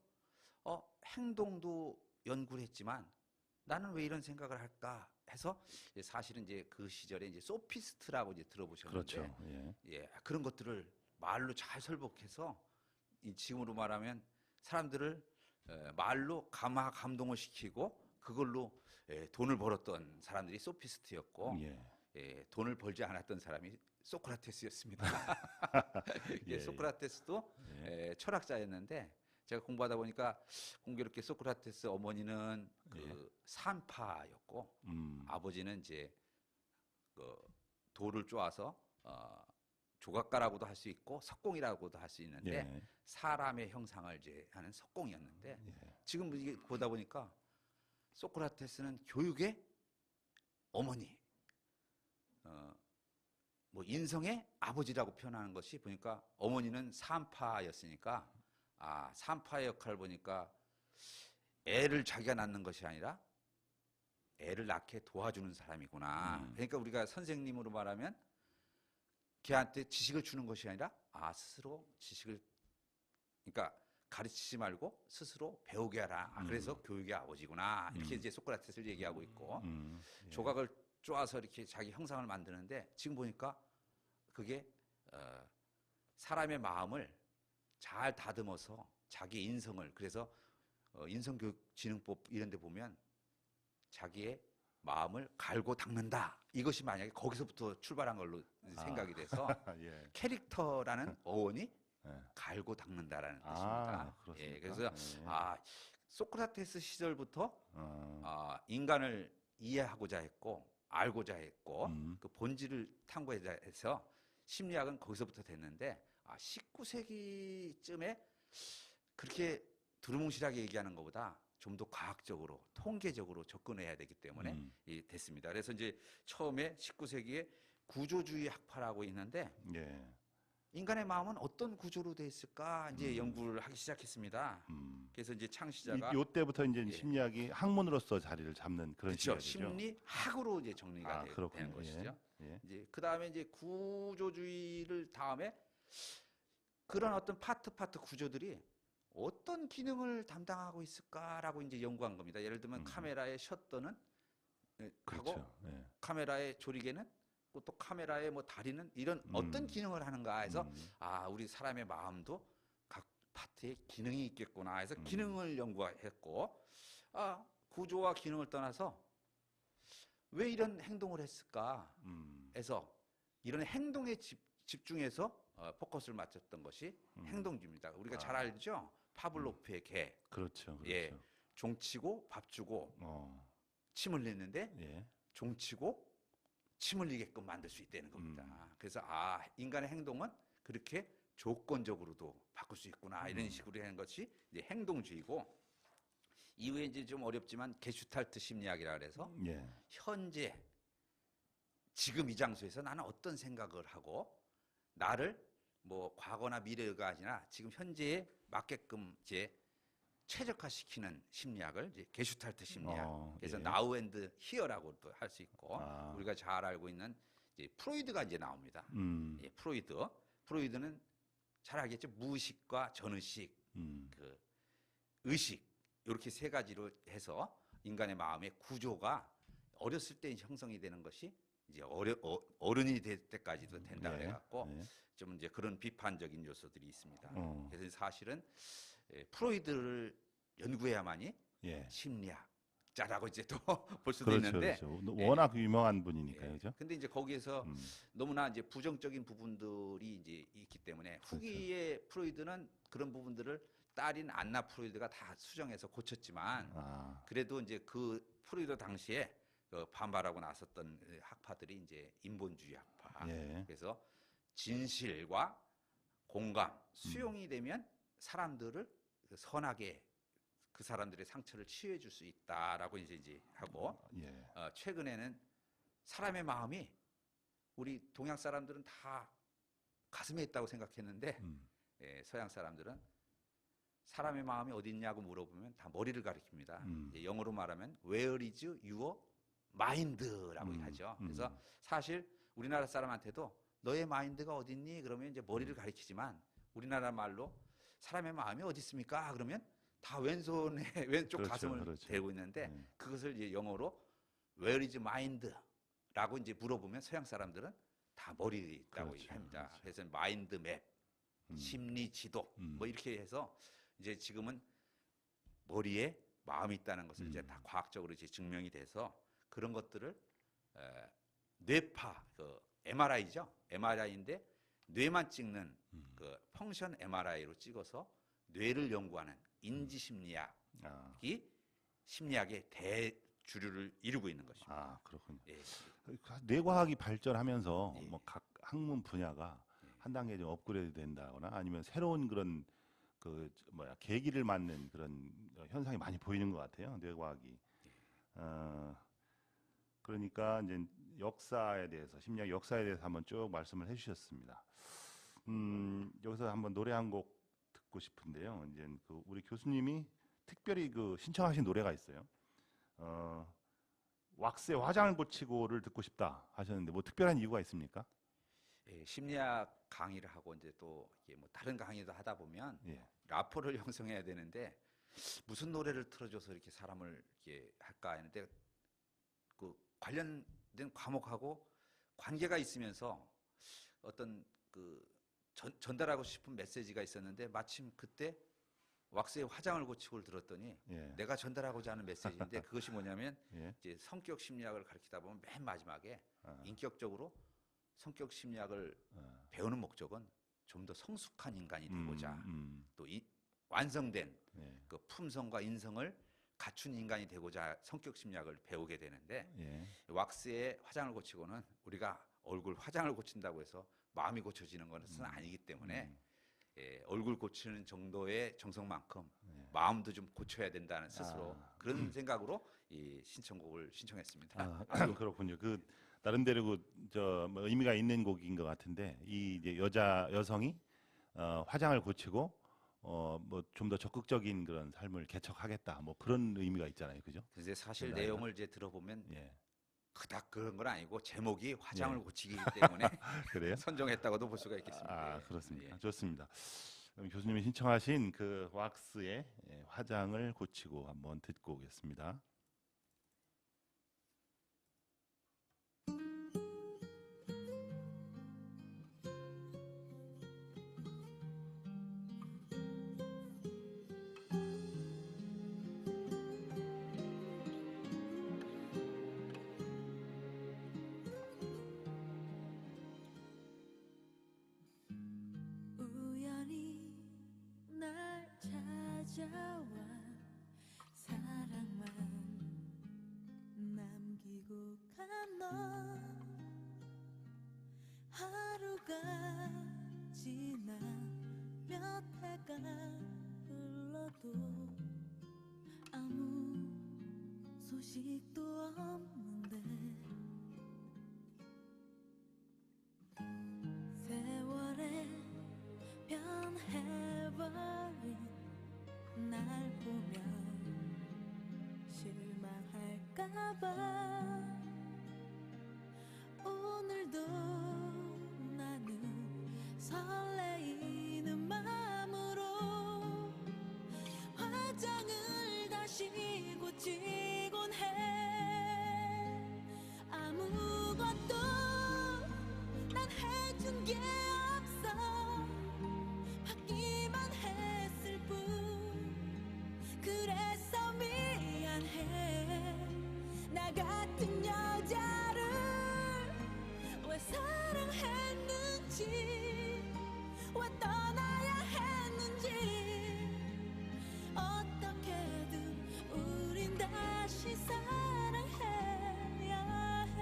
행동도 연구를 했지만 나는 왜 이런 생각을 할까 해서 사실은 이제 그 시절에 이제 소피스트라고 이제 들어보셨는데 그렇죠. 예. 예, 그런 것들을 말로 잘 설복해서 지금으로 말하면 사람들을 말로 감동을 시키고 그걸로 돈을 벌었던 사람들이 소피스트였고 예. 돈을 벌지 않았던 사람이 소크라테스였습니다. 예. 소크라테스도 철학자였는데 제가 공부하다 보니까 공교롭게 소크라테스 어머니는 그 산파였고 아버지는 이제 그 돌을 쪼아서 조각가라고도 할 수 있고 석공이라고도 할 수 있는데 예. 사람의 형상을 이제 하는 석공이었는데 지금 이게 보다 보니까 소크라테스는 교육의 어머니, 뭐 인성의 아버지라고 표현하는 것이 보니까 어머니는 산파였으니까 산파의 역할을 보니까 애를 자기가 낳는 것이 아니라 애를 낳게 도와주는 사람이구나. 그러니까 우리가 선생님으로 말하면 걔한테 지식을 주는 것이 아니라 스스로 지식을 그러니까 가르치지 말고 스스로 배우게 하라. 그래서 교육의 아버지구나. 이렇게 이제 소크라테스를 얘기하고 있고 조각을 쪼아서 이렇게 자기 형상을 만드는데 지금 보니까 그게 사람의 마음을 잘 다듬어서 자기 인성을 그래서 인성교육진흥법 이런 데 보면 자기의 마음을 갈고 닦는다. 이것이 만약에 거기서부터 출발한 걸로 생각이 돼서 예. 캐릭터라는 어원이 예. 갈고 닦는다라는 뜻입니다. 그렇습니까? 예, 그래서 예. 소크라테스 시절부터 인간을 이해하고자 했고 알고자 했고 그 본질을 탐구해서 심리학은 거기서부터 됐는데 19세기쯤에 그렇게 두루뭉실하게 얘기하는 것보다 좀 더 과학적으로 통계적으로 접근해야 되기 때문에 됐습니다. 그래서 이제 처음에 19세기에 구조주의 학파라고 있는데 예. 인간의 마음은 어떤 구조로 돼 있을까 이제 연구를 하기 시작했습니다. 그래서 이제 창시자가 이때부터 이제 예. 심리학이 학문으로서 자리를 잡는 그런 그렇죠. 시기죠. 심리학으로 이제 정리가 그렇군요. 되는 것이죠. 예. 이제 그 다음에 이제 구조주의를 다음에 그런 어떤 파트 구조들이 어떤 기능을 담당하고 있을까라고 이제 연구한 겁니다. 예를 들면 카메라의 셔터는 하고 그렇죠. 예. 카메라의 조리개는 또 카메라의 뭐 다리는 이런 어떤 기능을 하는가 해서 우리 사람의 마음도 각 파트에 기능이 있겠구나 해서 기능을 연구했고 구조와 기능을 떠나서 왜 이런 행동을 했을까 음. 해서 이런 행동에 집중해서 포커스를 맞췄던 것이 행동주의입니다. 우리가 잘 알죠? 파블로프의 개. 그렇죠. 그렇죠. 예. 종치고 밥 주고 어. 침 흘리는데 예. 종치고 침 흘리게끔 만들 수 있다는 겁니다. 그래서 인간의 행동은 그렇게 조건적으로도 바꿀 수 있구나 이런 식으로 하는 것이 이제 행동주의고 이후에 이제 좀 어렵지만 게슈탈트 심리학이라 그래서 예. 현재 지금 이 장소에서 나는 어떤 생각을 하고 나를 뭐 과거나 미래가 아니라 지금 현재에 맞게끔 이제 최적화시키는 심리학을 이제 게슈탈트 심리학. 그래서 예. now and here라고도 할 수 있고 아. 우리가 잘 알고 있는 이제 프로이드가 이제 나옵니다. 예, 프로이드는 잘 알겠죠? 무의식과 전의식, 그 의식 이렇게 세 가지로 해서 인간의 마음의 구조가 어렸을 때 형성이 되는 것이 이제 어른이 될 때까지도 된다 네. 그래갖고 네. 좀 이제 그런 비판적인 요소들이 있습니다. 어. 그래서 사실은 프로이드를 연구해야만이 예. 심리학자라고 이제 또 볼 수도 그렇죠. 있는데 그렇죠. 워낙 유명한 분이니까요. 예. 그죠? 근데 이제 거기에서 너무나 이제 부정적인 부분들이 이제 있기 때문에 그렇죠. 후기의 프로이드는 그런 부분들을 딸인 안나 프로이드가 다 수정해서 고쳤지만 아. 그래도 이제 그 프로이드 당시에 그 반발하고 나섰던 학파들이 이제 인본주의 학파. 예. 그래서 진실과 공감, 수용이 되면 사람들을 선하게 그 사람들의 상처를 치유해 줄 수 있다라고 이제 하고 예. 최근에는 사람의 마음이 우리 동양 사람들은 다 가슴에 있다고 생각했는데 서양 사람들은 사람의 마음이 어디 있냐고 물어보면 다 머리를 가리킵니다. 영어로 말하면 Where is your mind라고 하죠. 그래서 사실 우리나라 사람한테도 너의 마인드가 어디 있니? 그러면 이제 머리를 가리키지만 우리나라 말로 사람의 마음이 어디 있습니까? 그러면 다 왼손에 왼쪽 그렇죠, 가슴을 그렇죠. 대고 있는데 그것을 이제 영어로 Where is mind라고 이제 물어보면 서양 사람들은 다 머리에 있다고 그렇죠, 합니다. 그렇죠. 그래서 마인드 맵, 심리 지도 뭐 이렇게 해서 이제 지금은 머리에 마음이 있다는 것을 이제 다 과학적으로 이제 증명이 돼서 그런 것들을 뇌파 그 MRI죠. MRI인데 뇌만 찍는 그 펑션 MRI로 찍어서 뇌를 연구하는 인지 심리학이 아. 심리학의 대주류를 이루고 있는 것입니다. 아, 그렇군요. 예. 뇌과학이 발전하면서 예. 뭐 각 학문 분야가 한 단계 좀 업그레이드 된다거나 아니면 새로운 그런 그 뭐야 계기를 맞는 그런 현상이 많이 보이는 것 같아요. 뇌과학이. 그러니까 이제 역사에 대해서 심리학 역사에 대해서 한번 쭉 말씀을 해주셨습니다. 여기서 한번 노래 한 곡 듣고 싶은데요. 이제 그 우리 교수님이 특별히 그 신청하신 노래가 있어요. 왁스의 화장을 고치고를 듣고 싶다 하셨는데 뭐 특별한 이유가 있습니까? 예, 심리학 강의를 하고 이제 또 이게 뭐 다른 강의도 하다 보면 예. 라포를 형성해야 되는데 무슨 노래를 틀어줘서 이렇게 사람을 이렇게 할까 했는데 그 관련된 과목하고 관계가 있으면서 어떤 그 전달하고 싶은 메시지가 있었는데 마침 그때 왁스의 화장을 고치고를 들었더니 예. 내가 전달하고자 하는 메시지인데 그것이 뭐냐면 예. 이제 성격 심리학을 가르치다 보면 맨 마지막에 아. 인격적으로 성격 심리학을 배우는 목적은 좀 더 성숙한 인간이 되고자 또 완성된 예. 그 품성과 인성을 갖춘 인간이 되고자 성격 심리학을 배우게 되는데 예. 왁스의 화장을 고치고는 우리가 얼굴 화장을 고친다고 해서 마음이 고쳐지는 것은 아니기 때문에 예, 얼굴 고치는 정도의 정성만큼 마음도 좀 고쳐야 된다는 스스로 그런 생각으로 이 신청곡을 신청했습니다. 그렇군요. 그 나름대로 그저뭐 의미가 있는 곡인 것 같은데 이 이제 여성이 화장을 고치고 뭐 좀 더 적극적인 그런 삶을 개척하겠다 뭐 그런 의미가 있잖아요, 그죠? 근데 사실 그 내용을 이제 들어보면 예. 그닥 그런 건 아니고 제목이 화장을 고치기 때문에 그래요? 선정했다고도 볼 수가 있겠습니다. 아, 예. 그렇습니까? 예. 좋습니다. 그럼 교수님이 신청하신 그 왁스의 화장을 고치고 한번 듣고 오겠습니다. 찾아와 사랑만 남기고 간 너 하루가 지나 몇 해가 흘러도 아무 소식도 없는데 세월에 변해버린 날 보면 실망할까봐 오늘도 나는 설레이는 마음으로 화장을 다시 고치곤 해. 아무것도 난 해준 게 없어. 받기만 했을 뿐. 그래서 미안해. 나 같은 여자를 왜 사랑했는지, 왜 떠나야 했는지. 어떻게든 우린 다시 사랑해야 해.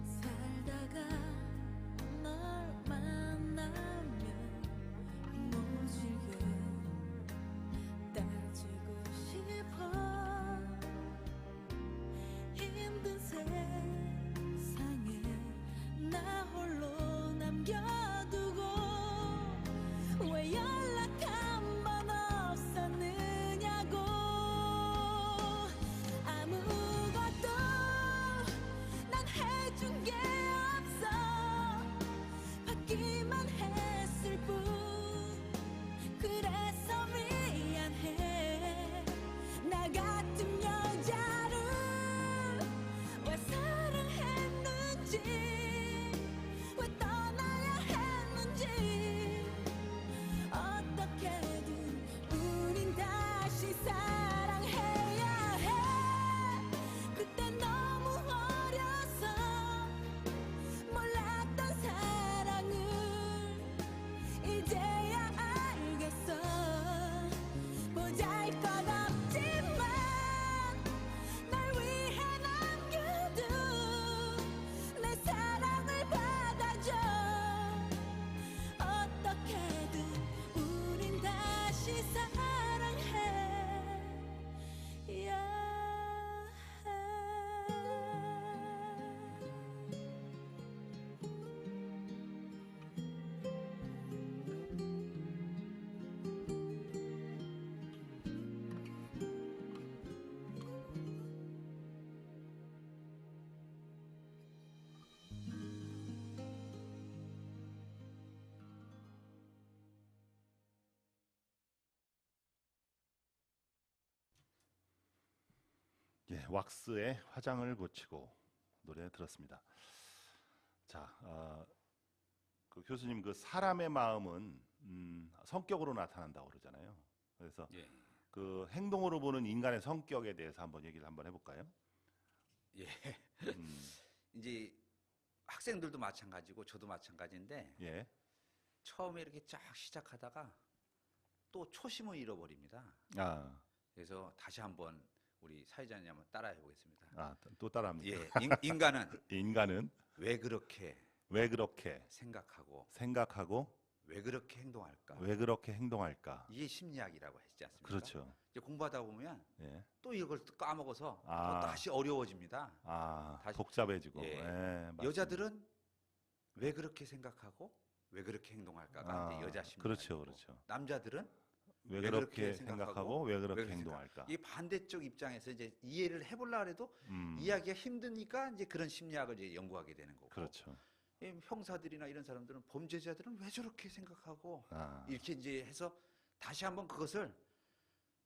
살다가 널 만나면 모질게 따지고 싶어. 힘든 세상에 나 홀로 남겨두고 왜 연락 한 번 없었느냐고. 아무것도 난 해준 게 없어. 받기만 했을 뿐. 그래서 미안해. 나 같은 여자를 왜 사랑했는지, 왜 떠나야 했는지. 어떻게든 우린 다시 사랑해야 해. 그때 너무 어려서 몰랐던 사랑을 이제야 알겠어. 보잘것 없지만 날 위해 남겨둔 내 사랑을 받아줘. 어떻게든 우린 다시 사랑해야 해. 예, 왁스의 화장을 고치고 노래 들었습니다. 자, 그 교수님, 그 사람의 마음은 성격으로 나타난다고 그러잖아요. 그래서 예. 그 행동으로 보는 인간의 성격에 대해서 한번 얘기를 한번 해볼까요? 예. 음, 이제 학생들도 마찬가지고 저도 마찬가지인데 예, 처음에 이렇게 쫙 시작하다가 또 초심을 잃어버립니다. 아, 그래서 다시 한번 우리 사회자님 한번 따라해 보겠습니다. 또 따라합니다. 예, 인간은 인간은 왜 그렇게 왜 그렇게 생각하고 왜 그렇게 행동할까? 왜 그렇게 행동할까? 이게 심리학이라고 했지 않습니까? 그렇죠. 이제 공부하다 보면 예, 또 이걸 또 까먹어서 아. 또 다시 어려워집니다. 아, 다시- 복잡해지고. 예. 맞습니다. 여자들은 왜 그렇게 생각하고 왜 그렇게 행동할까가 이제 여자 심리학이고, 그렇죠, 그렇죠. 남자들은 왜 왜 그렇게 그렇게 생각하고 왜 그렇게 왜 행동할까? 이 반대쪽 입장에서 이제 이해를 해보려 해도 음, 이해하기가 힘드니까 이제 그런 심리학을 이제 연구하게 되는 거고. 그렇죠. 이 형사들이나 이런 사람들은 범죄자들은 왜 저렇게 생각하고 아, 이렇게 이제 해서 다시 한번 그것을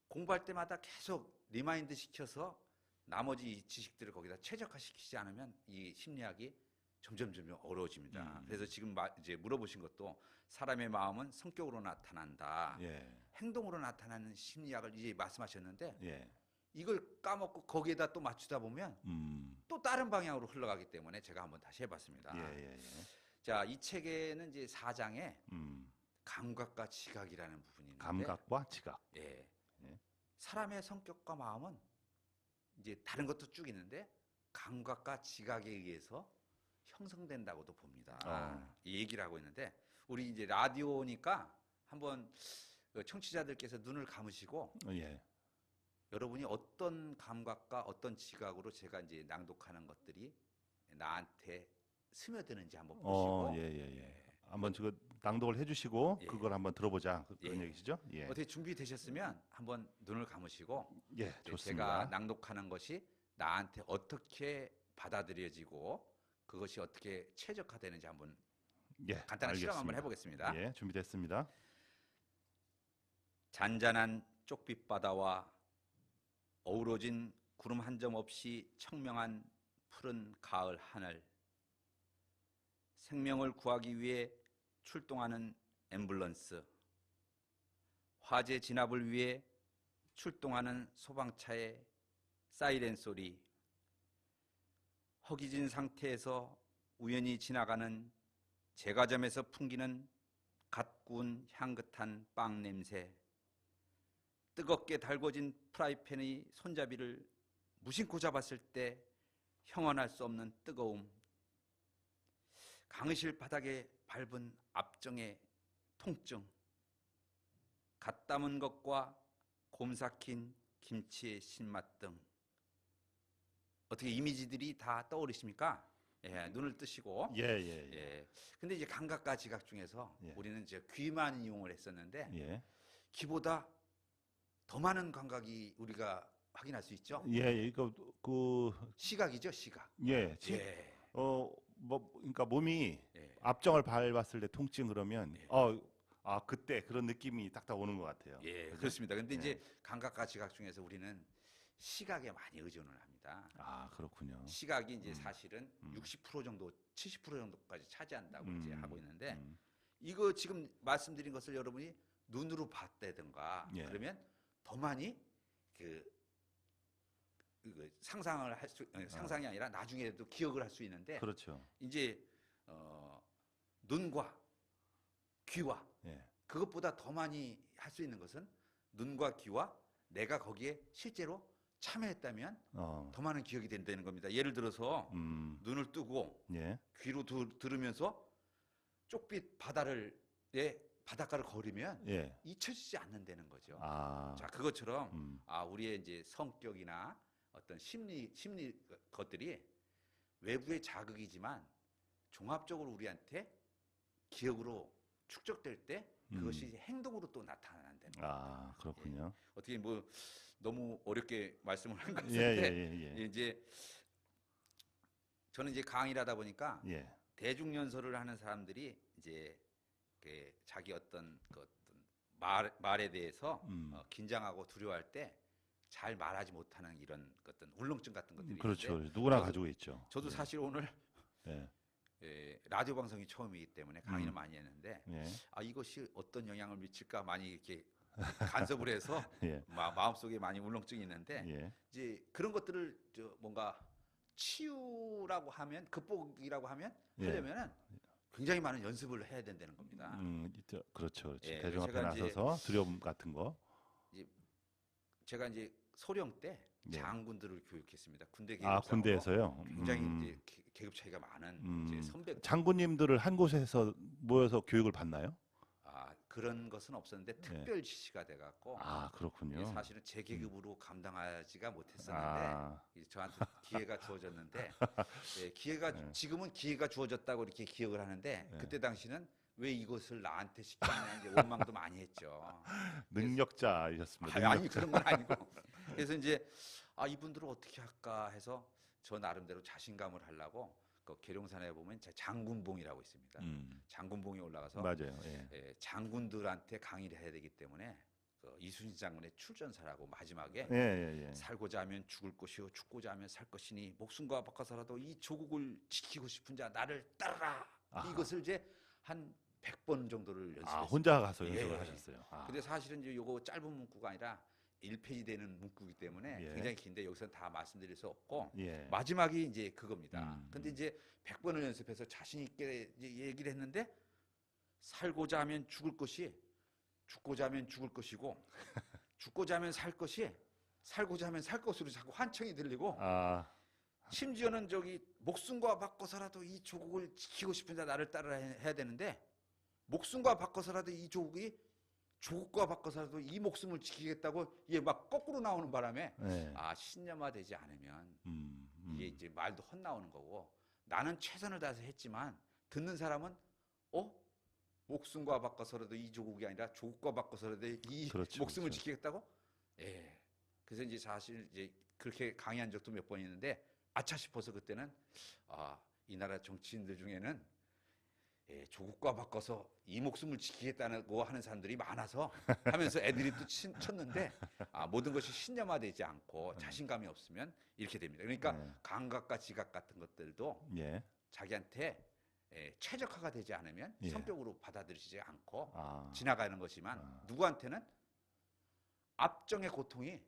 공부할 때마다 계속 리마인드 시켜서 나머지 이 지식들을 거기다 최적화시키지 않으면 이 심리학이 점점 어려워집니다. 그래서 지금 이제 물어보신 것도 사람의 마음은 성격으로 나타난다. 예. 행동으로 나타나는 심리학을 이제 말씀하셨는데 예. 이걸 까먹고 거기에다 또 맞추다 보면 또 다른 방향으로 흘러가기 때문에 제가 한번 다시 해봤습니다. 예. 자, 이 책에는 이제 4장에 음. 감각과 지각이라는 부분이 있는데 감각과 지각. 예. 예. 사람의 성격과 마음은 이제 다른 것도 쭉 있는데 감각과 지각에 의해서 형성된다고도 봅니다. 이 얘기를 하고 있는데 우리 이제 라디오니까 한번 청취자들께서 눈을 감으시고 예. 여러분이 어떤 감각과 어떤 지각으로 제가 이제 낭독하는 것들이 나한테 스며드는지 한번 보시고 예. 한번 지금 낭독을 해주시고 예. 그걸 한번 들어보자 그런 예. 얘기시죠? 예. 어떻게 준비되셨으면 한번 눈을 감으시고 예, 이제 좋습니다. 제가 낭독하는 것이 나한테 어떻게 받아들여지고 그것이 어떻게 최적화되는지 한번 예, 간단한 실험 한번 알겠습니다. 해보겠습니다. 예, 준비됐습니다. 잔잔한 쪽빛 바다와 어우러진 구름 한 점 없이 청명한 푸른 가을 하늘, 생명을 구하기 위해 출동하는 앰뷸런스, 화재 진압을 위해 출동하는 소방차의 사이렌 소리, 허기진 상태에서 우연히 지나가는 제과점에서 풍기는 갓 구운 향긋한 빵 냄새, 뜨겁게 달궈진 프라이팬의 손잡이를 무심코 잡았을 때 형언할 수 없는 뜨거움, 강의실 바닥에 밟은 압정의 통증, 갓 담은 것과 곰 삭힌 김치의 신맛 등 어떻게 이미지들이 다 떠오르십니까? 예, 눈을 뜨시고 예. 근데 이제 감각과 지각 중에서 예. 우리는 이제 귀만 이용을 했었는데 예. 귀보다 더 많은 감각이 우리가 확인할 수 있죠. 예, 이거 시각이죠, 시각. 예. 예. 그러니까 몸이 예. 압정을 밟았을 때 통증 그러면 예. 그때 그런 느낌이 딱딱 오는 것 같아요. 예, 그죠? 그렇습니다. 근데 예. 이제 감각과 지각 중에서 우리는 시각에 많이 의존을 합니다. 아, 그렇군요. 시각이 이제 사실은 60% 정도, 70% 정도까지 차지한다고 이제 하고 있는데 이거 지금 말씀드린 것을 여러분이 눈으로 봤다든가 예. 그러면 더 많이 상상을 할 수, 상상이 아니라 나중에도 기억을 할 수 있는데 그렇죠. 이제 눈과 귀와 예. 그것보다 더 많이 할 수 있는 것은 눈과 귀와 내가 거기에 실제로 참여했다면 더 많은 기억이 된다는 겁니다. 예를 들어서 눈을 뜨고 예. 귀로 들으면서 쪽빛 바닷가를 걸으면 예. 잊혀지지 않는다는 거죠. 아. 자, 그것처럼 우리의 이제 성격이나 어떤 심리 것들이 외부의 자극이지만 종합적으로 우리한테 기억으로 축적될 때 그것이 이제 행동으로 또 나타난다는 거예요. 아, 그렇군요. 어떻게 뭐 너무 어렵게 말씀을 한 것 예, 같은데 이제 저는 이제 강의를 하다 보니까 예. 대중연설을 하는 사람들이 이제 자기 어떤 말에 대해서 긴장하고 두려워할 때 잘 말하지 못하는 이런 어떤 울렁증 같은 것들이 그렇죠. 있는데 누구나 가지고 있죠. 저도 사실 오늘 예. 라디오 방송이 처음이기 때문에 강의를 많이 했는데 예. 이것이 어떤 영향을 미칠까 많이 이렇게 간섭을 해서 예. 마음속에 많이 울렁증이 있는데 예. 이제 그런 것들을 뭔가 치유라고 하면 극복이라고 하면 예. 하려면은 굉장히 많은 연습을 해야 된다는 겁니다. 그렇죠. 예, 대중 앞에 제가 이제 나서서 두려움 같은 거. 제가 이제 소령 때 예. 장군들을 교육했습니다. 군대 아, 계급상으로 군대에서요. 굉장히 이제 계급 차이가 많은 이제 선배. 장군님들을 한 곳에서 모여서 교육을 받나요? 그런 것은 없었는데 특별 지시가 돼갖고 아, 그렇군요. 사실은 제 계급으로 감당하지가 못했었는데 아. 이제 저한테 기회가 주어졌는데 지금은 기회가 주어졌다고 이렇게 기억을 하는데 그때 당시는 왜 이것을 나한테 시켰냐 이제 원망도 많이 했죠. 능력자이셨습니다. 아니 그런 건 아니고 그래서 이제 이분들을 어떻게 할까 해서 저 나름대로 자신감을 하려고 그 계룡산에 보면 장군봉이라고 있습니다. 장군봉에 올라가서 맞아요. 예. 장군들한테 강의를 해야 되기 때문에 그 이순신 장군의 출전사라고 마지막에 예, 예, 예. 살고자 하면 죽을 것이요 죽고자 하면 살 것이니 목숨과 바꿔서라도 이 조국을 지키고 싶은 자 나를 따르라. 아하. 이것을 이제 한 100번 정도를 연습했어요. 혼자 가서 연습을 예. 하셨어요. 아. 근데 사실은 이제 요거 짧은 문구가 아니라 1페이지 되는 문구이기 때문에 예. 굉장히 긴데 여기서 다 말씀드릴 수 없고 예. 마지막이 이제 그겁니다. 음. 근데 이제 100번을 연습해서 자신 있게 이제 얘기를 했는데 살고자 하면 죽을 것이 죽고자 하면 죽을 것이고 죽고자 하면 살 것이 살고자 하면 살 것으로 자꾸 환청이 들리고 아, 심지어는 저기 목숨과 바꿔서라도 이 조국을 지키고 싶은 자 나를 따라 해야 되는데 목숨과 바꿔서라도 이 조국이 조국과 바꿔서라도 이 목숨을 지키겠다고 이게 막 거꾸로 나오는 바람에 예. 아 신념화되지 않으면 이게 음. 이제 말도 헛나오는 거고 나는 최선을 다해서 했지만 듣는 사람은 목숨과 바꿔서라도 이 조국이 아니라 조국과 바꿔서라도 이 그렇죠, 목숨을 그렇죠. 지키겠다고? 예. 그래서 이제 사실 이제 그렇게 강의한 적도 몇 번 있는데 아차 싶어서 그때는 이 나라 정치인들 중에는 조국과 바꿔서 이 목숨을 지키겠다고 하는 사람들이 많아서 하면서 애드립도 쳤는데 모든 것이 신념화되지 않고 자신감이 없으면 이렇게 됩니다. 그러니까 네. 감각과 지각 같은 것들도 예. 자기한테 최적화가 되지 않으면 예. 성격으로 받아들이지 않고 아. 지나가는 거지만 누구한테는 압정의 고통이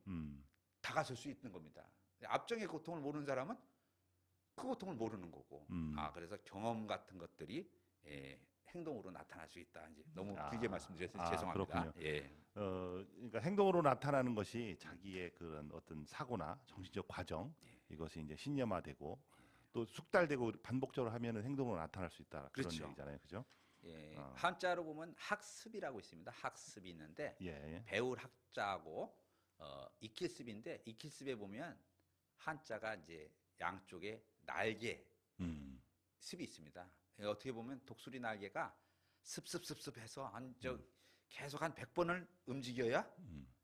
다가설 수 있는 겁니다. 압정의 고통을 모르는 사람은 그 고통을 모르는 거고. 그래서 경험 같은 것들이 행동으로 나타날 수 있다. 이제 너무 길게 말씀드려서 죄송합니다. 그렇군요. 예. 그러니까 행동으로 나타나는 것이 자기의 그런 어떤 사고나 정신적 과정 이것이 이제 신념화되고 또 숙달되고 반복적으로 하면은 행동으로 나타날 수 있다. 그런 그렇죠. 얘기잖아요, 그죠? 예. 한자로 보면 학습이라고 있습니다. 학습이 있는데 예. 배울 학자하고 익힐습인데 익힐습에 보면 한자가 이제 양쪽에 날개 습이 있습니다. 어떻게 보면 독수리 날개가 습습습습해서 계속 한 100번을 움직여야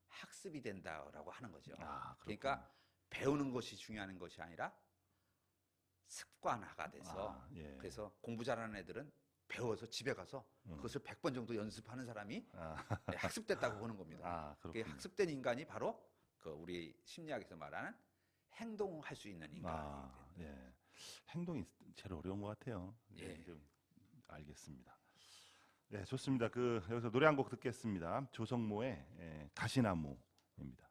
학습이 된다라고 하는 거죠. 그러니까 배우는 것이 중요한 것이 아니라 습관화가 돼서 예. 그래서 공부 잘하는 애들은 배워서 집에 가서 그것을 100번 정도 연습하는 사람이 학습됐다고 보는 겁니다. 그 그렇군요. 학습된 인간이 바로 그 우리 심리학에서 말하는 행동할 수 있는 인간이 됩니다. 예. 행동이 제일 어려운 것 같아요. 예. 좀 알겠습니다. 네, 좋습니다. 여기서 노래 한 곡 듣겠습니다. 조성모의 가시나무입니다.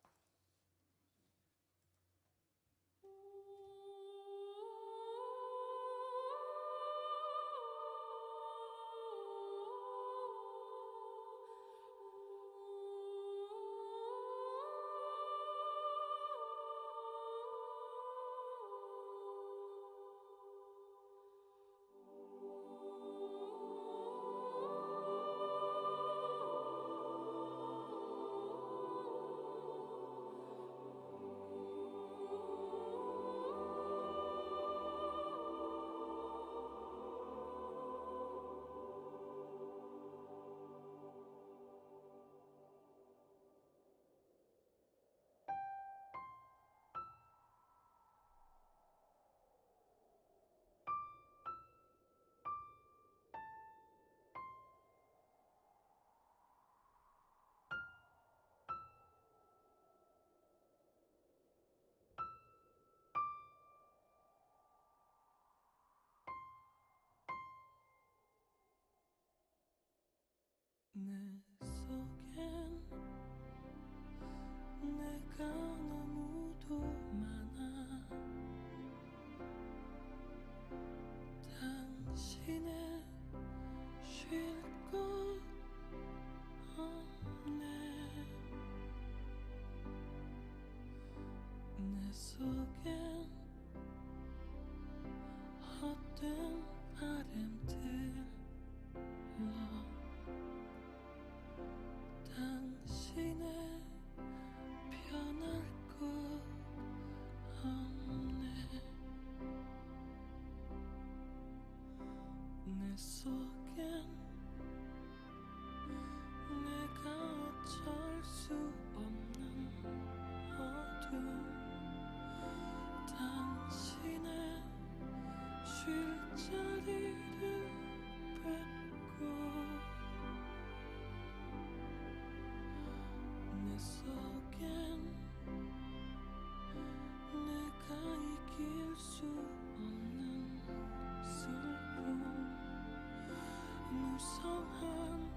무성한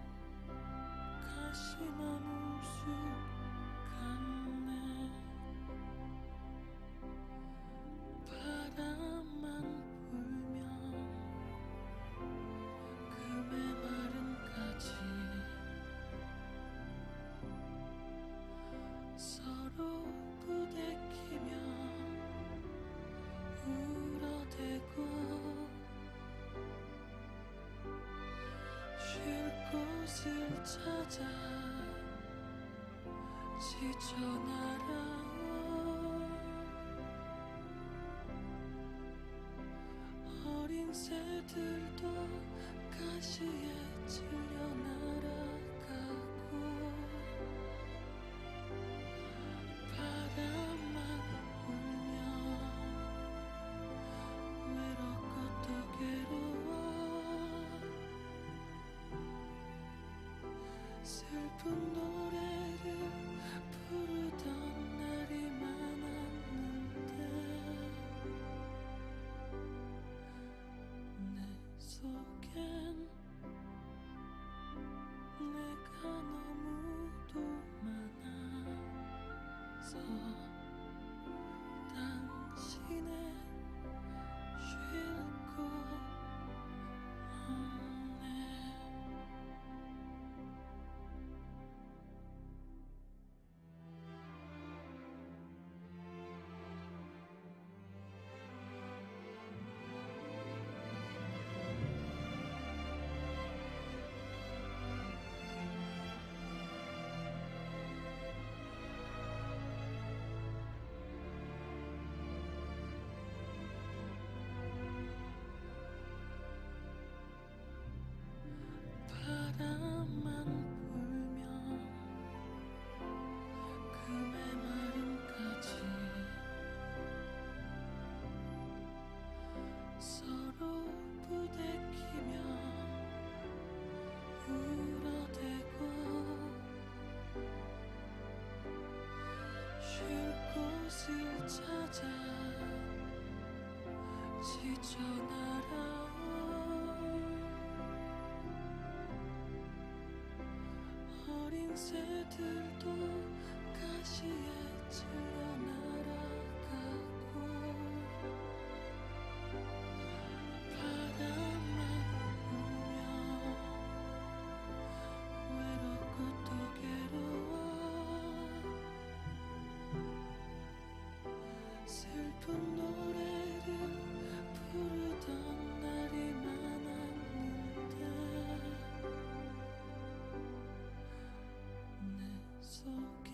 가시나무 숲 같네. 바람만 불면 그 메마른 가지 서로 부대끼며 울어대고 쉴 곳을 찾아 지쳐 날아온 어린 새들도 가시에 찔려 날아가고 바람만 울며 외롭고 또 괴로워 슬픈 노래를 부르던 날이 많았는데 내 속엔 내가 너무도 많아서 당신의 쉴 곳 없네. 바람만 불면 그 메마른 가지 서로 부대끼며 울어대고 쉴 곳을 찾아 지쳐 날아온 어린 새들도 가시에 찔려 날아가고 바람만 불면 외롭고 또 괴로워 슬픈 노래를 부르던 날이 많았는데 내 속엔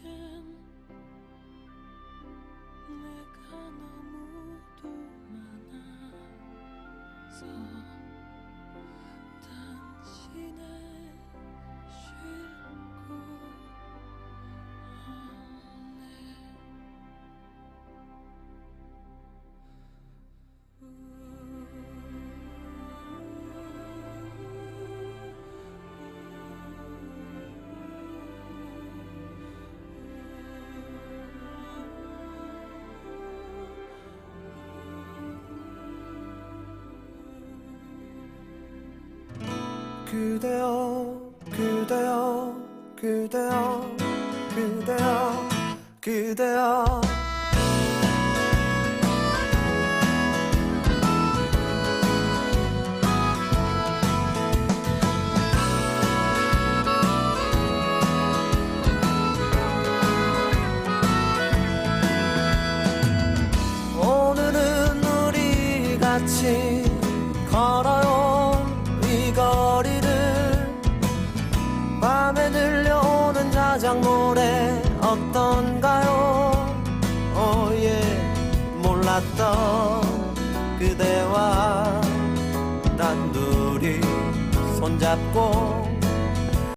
내가 너무도 많아서 당신의 쉴 곳 그대여 그대여 그대여 그대여 그대여 오늘은 우리 같이 걸어요 이 거리를 밤에 들려오는 자작 노래 어떤가요 오예 몰랐던 그대와 단둘이 손잡고